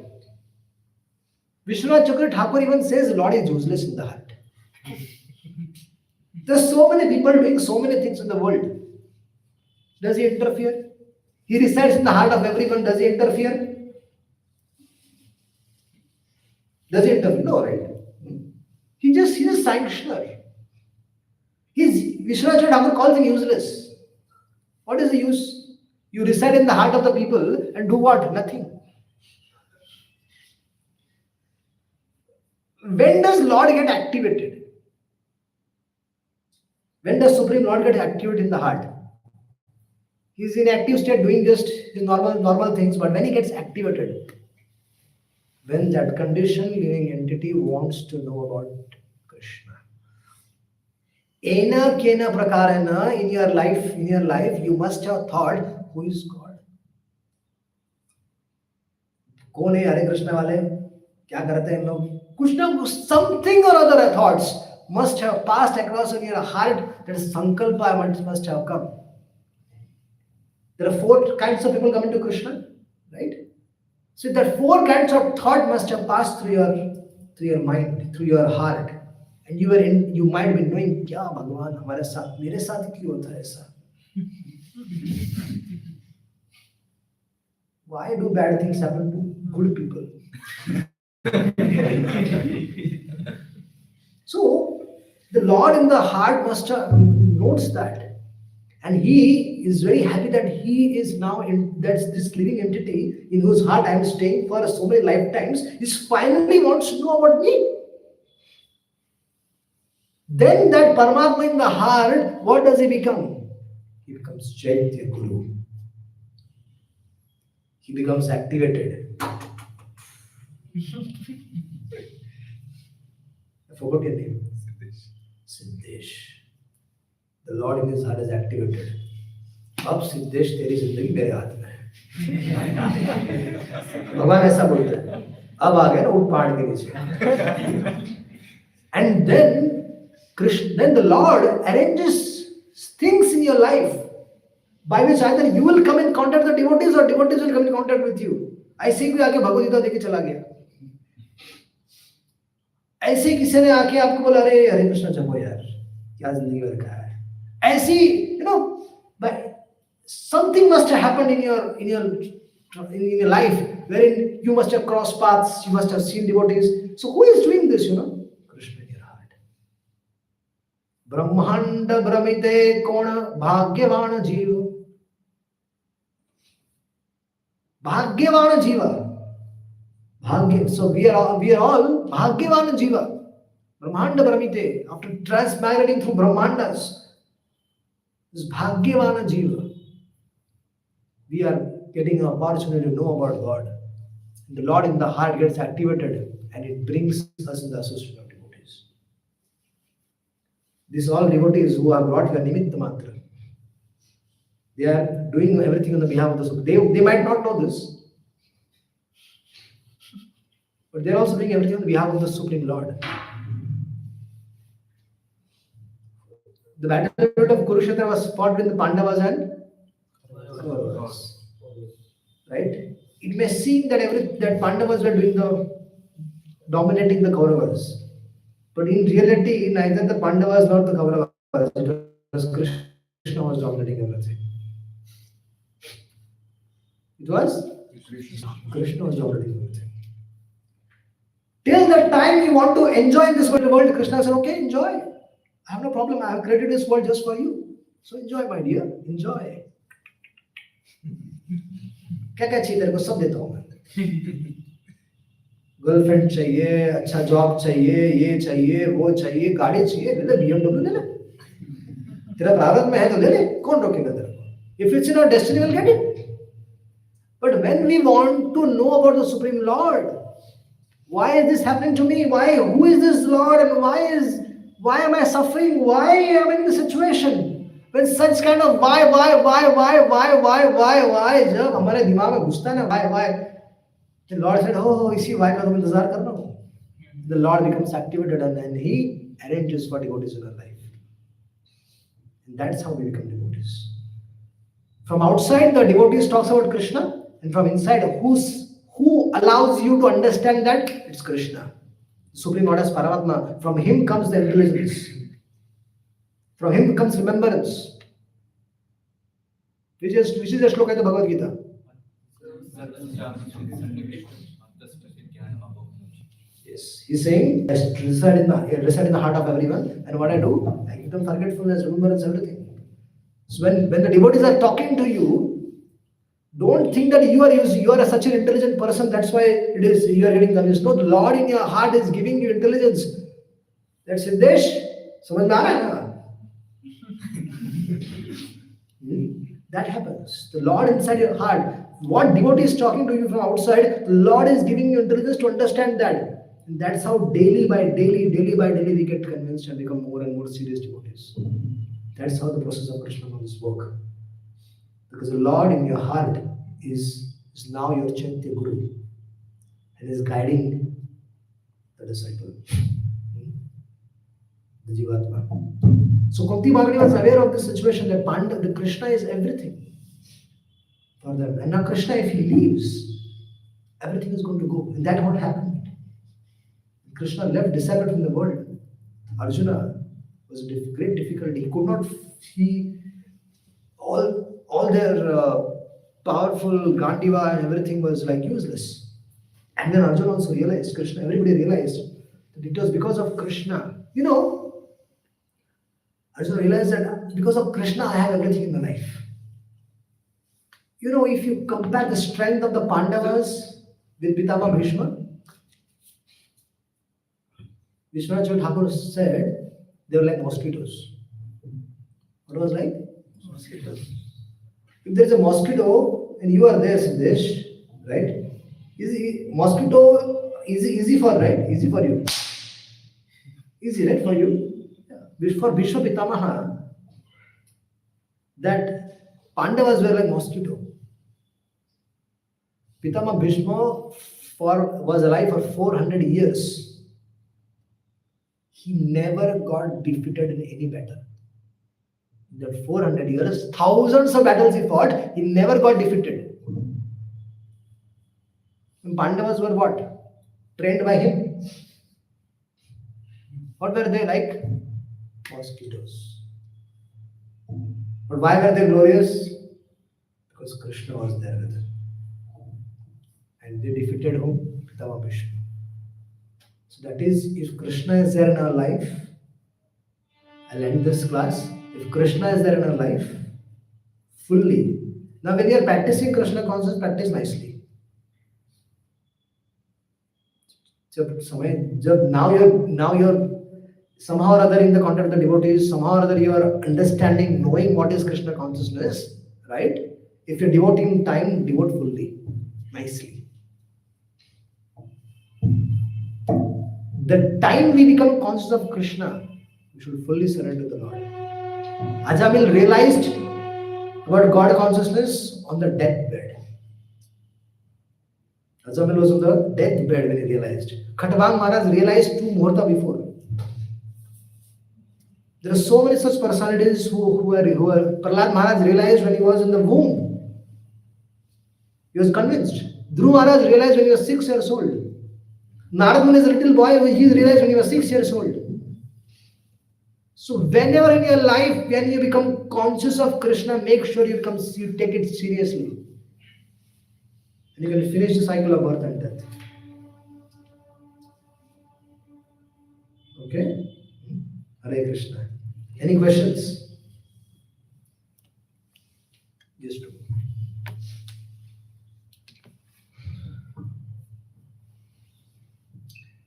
Vishwanath Chakravarti Thakur even says Lord is useless in the heart. There are so many people doing so many things in the world. Does he interfere? He resides in the heart of everyone. Does he interfere? Does he interfere? No, right? He's a sanctioner. Vishwanath Chakravarti Thakur calls him useless. What is the use? You reside in the heart of the people and do what? Nothing. When does Lord get activated? When does Supreme Lord get activated in the heart? He's in active state doing just his normal things, but when he gets activated, when that conditioned living entity wants to know about Krishna, ena kena prakarana in your life, you must have thought, who is God? कौन है हरे कृष्ण वाले? क्या करते हैं इन लोग? कुछ ना कुछ something or other thoughts must have passed across in your heart. That sankalpa must have come. There are 4 kinds of people coming to Krishna, right? So that 4 kinds of thought must have passed through your mind, through your heart, and you might be knowing, क्या भगवान हमारे साथ, मेरे साथ क्यों होता है ऐसा? Why do bad things happen to good people? So the Lord in the heart must have notes that, and He is very happy that He is now that's this living entity in whose heart I am staying for so many lifetimes. Is finally wants to know about me. Then that Paramatma in the heart, what does he become? He becomes Chaitya Guru. He becomes activated. I forgot your name. Siddesh. The Lord in his heart is activated. अब सिद्धेश तेरी जिंदगी मेरे हाथ में है. भगवान ऐसा बोलते हैं. अब आ गया ना उठ पहाड़ के नीचे. And then the Lord arranges things in your life by which either you will come in contact with the devotees or devotees will come in contact with you. ऐसे ही कोई आके भगवद गीता देके चला गया. ऐसे ही किसी ने आके आपको बोला, अरे हरे कृष्ण जपो यार, क्या जिंदगी में रखा है. ऐसी, but something must have happened in your life wherein you must have crossed paths, you must have seen devotees. So who is doing this? Krishna in your heart. Brahmanda Brahmite Kona Bhagyavana Jiva. Bhagyavana Jiva. So we are all Bhagyavana Jiva. Brahmanda Brahmite. After transmigrating through Brahmandas, this Bhagyavana Jiva. We are getting an opportunity to know about God. The Lord in the heart gets activated and it brings us in the association of devotees. These all devotees who are brought here Nimitta Matra. They are doing everything on the behalf of the Supreme. They might not know this, but they are also doing everything on the behalf of the Supreme Lord. The battlefield of Kurukshetra was fought between the Pandavas and Kauravas. Right? It may seem that Pandavas were dominating the Kauravas, but in reality, neither the Pandavas nor the Kauravas. It was Krishna was dominating everything. It was Krishna was dominating everything. Till the time you want to enjoy this world, Krishna said, "Okay, enjoy. I have no problem. I have created this world just for you. So enjoy, my dear. Enjoy." क्या क्या चाहिए तेरे को सब देता हूँ मैं. Girlfriend चाहिए, अच्छा जॉब चाहिए, ये चाहिए, वो चाहिए, गाड़ी चाहिए, ले ले, BMW ले ले. तेरा प्रारब्ध में है तो ले ले, कौन रोकेगा तेरे को? If it's in our destiny, we'll get it. But when we want to know about the Supreme Lord, why is this happening to me? Who is this Lord, and why am I suffering? Why am I in this situation? When such kind of why, जब हमारे दिमाग में घुसता है ना, why, the Lord said, oh, इसी why का तुम इंतजार कर रहा हो. The Lord becomes activated and then He arranges for devotees in our life. And that's how we become devotees. From outside, the devotees talks about Krishna, and from inside, who allows you to understand that? It's Krishna. Supreme Lord as Paramatma. From Him comes the intelligence. From Him comes remembrance. Which is the shloka in the Bhagavad Gita? Yes, He's saying, reside in the heart of everyone, and what I do, I give them forgetfulness, remembrance, everything. So when the devotees are talking to you, don't think that you are such an intelligent person, that's why you are getting confused. No, the Lord in your heart is giving you intelligence. That's Siddesh. समझ में आ रहा है ना? That happens. The Lord inside your heart. What devotee is talking to you from outside, the Lord is giving you intelligence to understand that. And that's how daily by daily we get convinced and become more and more serious devotees. That's how the process of Krishna consciousness work. Because the Lord in your heart is now your Chaitya Guru and is guiding the disciple, the Jivatma. So Kunti Bhagini was aware of the situation that the Krishna is everything for them. And now Krishna, if he leaves, everything is going to go. And that's what happened. Krishna left, disappeared from the world. Arjuna was a great difficulty. He could not see all their powerful Gandiva and everything was like useless. And then Arjuna also realized, Krishna, everybody realized that it was because of Krishna. Arjuna realized that because of Krishna, I have everything in my life. If you compare the strength of the Pandavas with Pitama Bhishma, Vishwanath Thakur said they were like mosquitoes. What was like? Mosquitoes. If there is a mosquito and you are there, Sandesh, right? Mosquito easy for, right? Easy for you. Easy, right? For you. Yeah. For Bhishma Pitamaha, that Pandavas were like mosquito. Pitama Bhishma was alive for 400 years. He never got defeated in any battle. In that 400 years, thousands of battles he fought, he never got defeated. And Pandavas were what? Trained by him. What were they like? Mosquitoes. But why were they glorious? Because Krishna was there with them. And they defeated whom? Pitama Bhishma. So that is, if Krishna is there in our life, I'll end this class. If Krishna is there in our life, fully. Now when you are practicing Krishna consciousness, practice nicely. Now you're somehow or other in the contact of the devotees, somehow or other you are understanding, knowing what is Krishna consciousness, right? If you're devoting time, devote fully, nicely. The time we become conscious of Krishna, we should fully surrender to the Lord. Ajamil realized about God consciousness on the deathbed. Ajamil was on the deathbed when he realized. Khatvang Maharaj realized 2 muhurta before. There are so many such personalities who are. Prahlad Maharaj realized when he was in the womb. He was convinced. Dhruv Maharaj realized when he was 6 years old. Narad Muni is a little boy, he realized when he was 6 years old. So whenever in your life, when you become conscious of Krishna, make sure you take it seriously. And you can finish the cycle of birth and death. Okay? Hare Krishna. Any questions? Yes, two.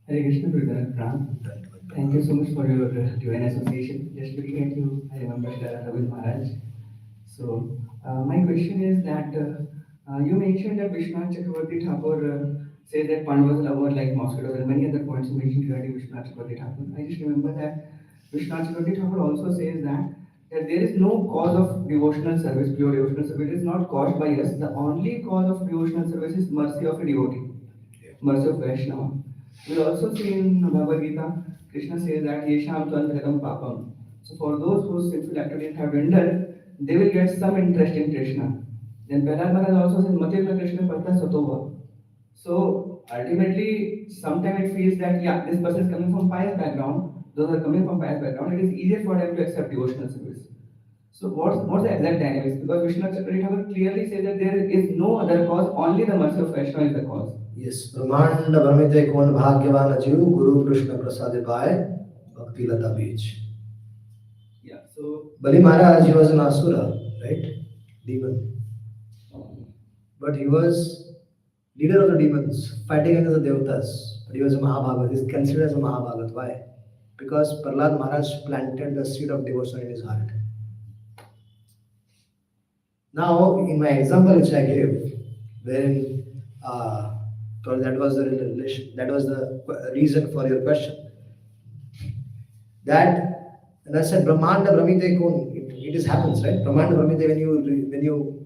Hare Krishna, Brother Ram. Thank you so much for your divine association. Just looking at you, I remembered Ravi Maharaj. So, my question is that you mentioned that Vishwanath Chakravarti Thakur said that Pandavas were like mosquitoes, and many other points you mentioned regarding Vishwanath Chakravarti Thakur. I just remember that Vishwanath Chakravarti Thakur also says that there is no cause of devotional service, pure devotional service. It is not caused by us. The only cause of devotional service is mercy of a devotee, mercy of Vaishnava. We also see in Bhagavad Gita, Krishna says that Yesham Tvanthakam Papam. So for those whose sinful activities have ended, they will get some interest in Krishna. Then Prahlad Maharaj also says Mateva Krishna Partha Satova. So ultimately, sometimes it feels that this person is coming from pious background, those are coming from pious background, it is easier for them to accept devotional service. So what's the exact dynamics? Because Vishwanath Chakravarti Thakur clearly says that there is no other cause, only the mercy of Vaishnava is the cause. Yes, Brahmanda Brahmite Kon Bhagyavan Ajiv Guru Krishna Prasade Pai Bhakti Lata Beach. Yeah, so Bali Maharaj, he was an Asura, right? Demon. But he was leader of the demons, fighting against the Devatas. But he was a Mahabhagat. He is considered as a Mahabhagat. Why? Because Prahlad Maharaj planted the seed of devotion in his heart. Now, in my example which I gave, wherein because that was the relation, that was the reason for your question. That and I said Brahmanda Brahmite Kun, it is happens, right? Brahmanda Brahmite when you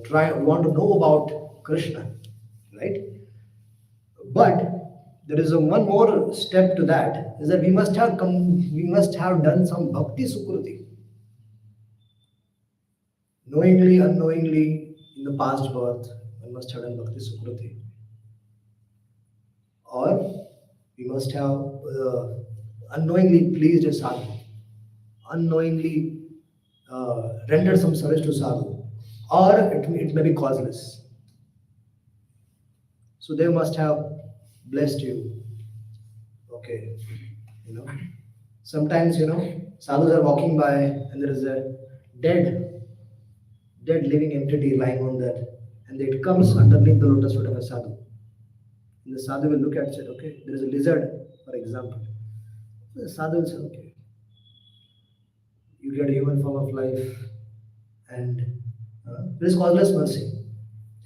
try want to know about Krishna, right? But there is a one more step to that is that we must have done some bhakti sukruti, knowingly, unknowingly, in the past birth, one must have done bhakti sukruti, or we must have unknowingly pleased a sadhu, unknowingly rendered some service to sadhu, or it may be causeless. So they must have blessed you. Okay, you know. Sometimes sadhus are walking by and there is a dead living entity lying on that, and it comes underneath the lotus foot of a sadhu. And the sadhu will look at it and say, okay, there is a lizard, for example. The sadhu will say, okay, you get a human form of life, and there is causeless mercy.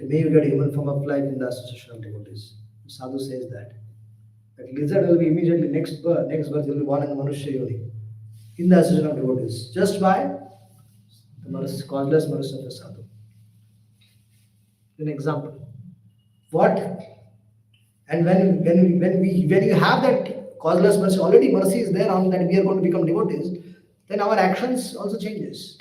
May you get a human form of life in the association of devotees. The sadhu says that. That lizard will be immediately next birth will be born in the Manushya Yoni in the association of devotees, just by the causeless mercy of the sadhu. An example. What? And when you have that causeless mercy, already mercy is there on that we are going to become devotees, then our actions also changes.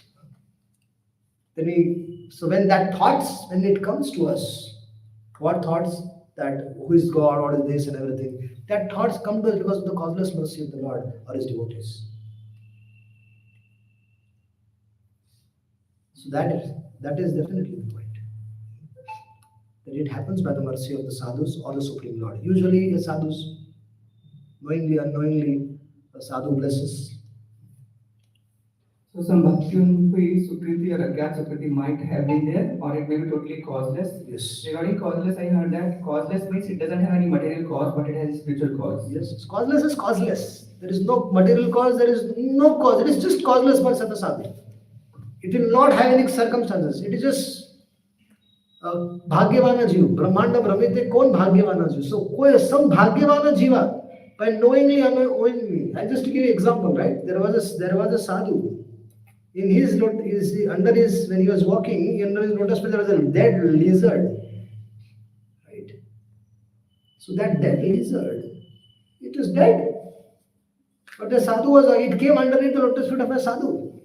So when it comes to us, what thoughts that who is God, what is this and everything, that thoughts come to us because of the causeless mercy of the Lord or his devotees. So that is definitely the point. That it happens by the mercy of the sadhus or the Supreme Lord. Usually the sadhus, knowingly, unknowingly, a sadhu blesses. So some Bhakti Sukriti or Agyat Sukriti might have been there, or it may be totally causeless. Yes. Regarding causeless, I heard that causeless means it doesn't have any material cause, but it has a spiritual cause. Yes. Causeless is causeless. There is no material cause, there is no cause. It is just causeless mercy of the sadhu. It will not have any circumstances. It is just भाग्यवान जीव ब्रह्मांड भ्रमित कौन भाग्यवान जीव सो कोई some भाग्यवान जीवा by knowingly unknowingly. I just to give you example, right? There was a sadhu in under his when he was walking under his lotus feet there was a dead lizard, right? So that dead lizard, it is dead, but the sadhu it came underneath the lotus feet of a sadhu.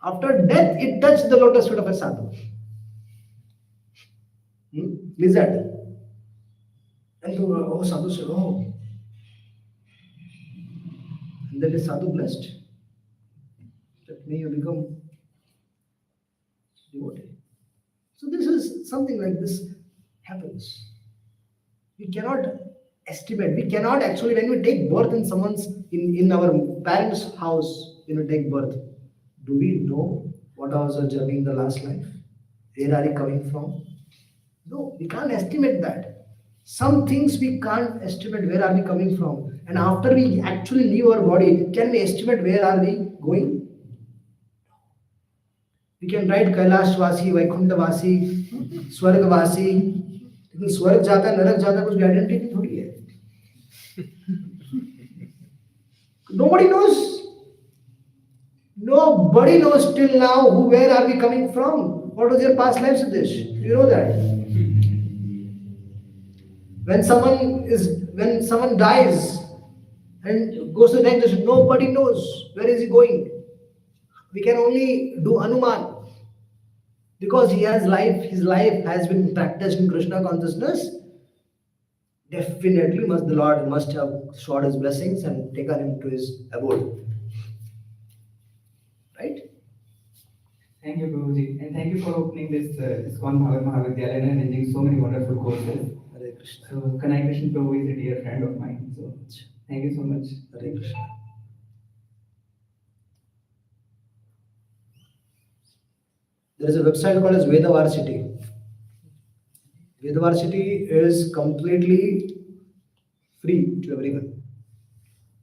After death, it touched the lotus feet of a sadhu. Lizard. And the sadhu said, oh. And then the sadhu blessed. That may you become devotee. So this is something like this happens. We cannot estimate. We cannot actually, when we take birth in in our parents' house, when we take birth, do we know what was our journey in the last life? Where are we coming from? No, we can't estimate that. Some things we can't estimate where are we coming from. And after we actually leave our body, can we estimate where are we going? We can write Kailashvasi, Vaikunthavasi, Swargavasi. लेकिन स्वर्ग जाता नरक जाता कुछ guarantee थोड़ी है. Nobody knows. Nobody knows till now where are we coming from. What was your past life, Siddesh? You know that. When someone dies and goes to the next generation, nobody knows where is he going. We can only do anuman because his life has been practiced in Krishna consciousness. Definitely the Lord must have showered his blessings and taken him to his abode. Right? Thank you, Prabhuji, and thank you for opening this ISKCON Mahavidyalaya and arranging so many wonderful courses. Hare Krishna. So, Kanai Krishna Prabhu is a dear friend of mine. So, thank you so much. Hare Krishna. There is a website called as Vedavarcity. Vedavarcity is completely free to everyone.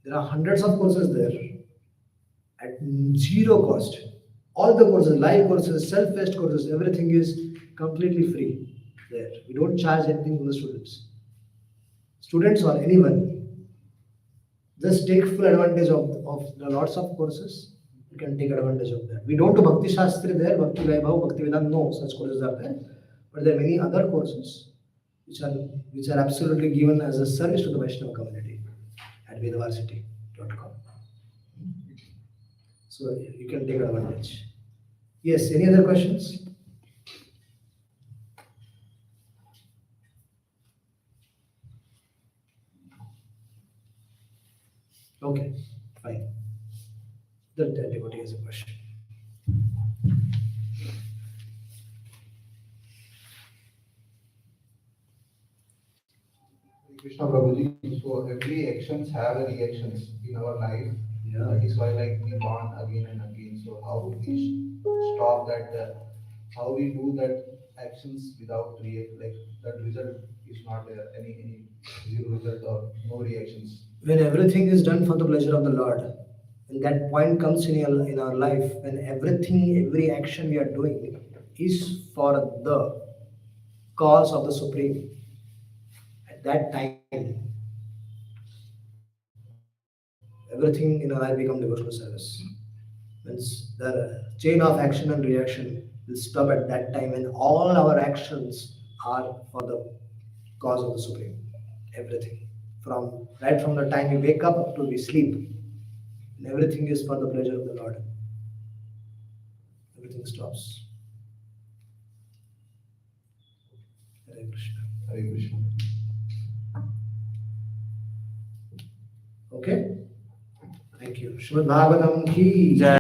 There are hundreds of courses there at zero cost. All the courses, live courses, self-paced courses, everything is completely free there. We don't charge anything from the students. Students or anyone, just take full advantage of the lots of courses. You can take advantage of that. We don't do Bhakti Shastri there, Bhakti Vaibhav, Bhakti Vedanta, no such courses are there. But there are many other courses which are absolutely given as a service to the Vaishnava community at vedaversity.com. So you can take advantage. Yes, any other questions? Okay, fine. The devotee has a question. Krishna Prabhuji, so every actions have a reactions in our life. Yeah. That is why like we born again and again. So how we stop that? How we do that actions without like that result is not any zero result or no reactions. When everything is done for the pleasure of the Lord, when that point comes in our life, when every action we are doing is for the cause of the Supreme, at that time, everything in our life becomes devotional service. Means the chain of action and reaction will stop at that time, and all our actions are for the cause of the Supreme. Everything. Right from the time we wake up to we sleep. And everything is for the pleasure of the Lord. Everything stops. Hare Krishna. Hare Krishna. Okay? Thank you. Srimad Bhagavatam ki Jai.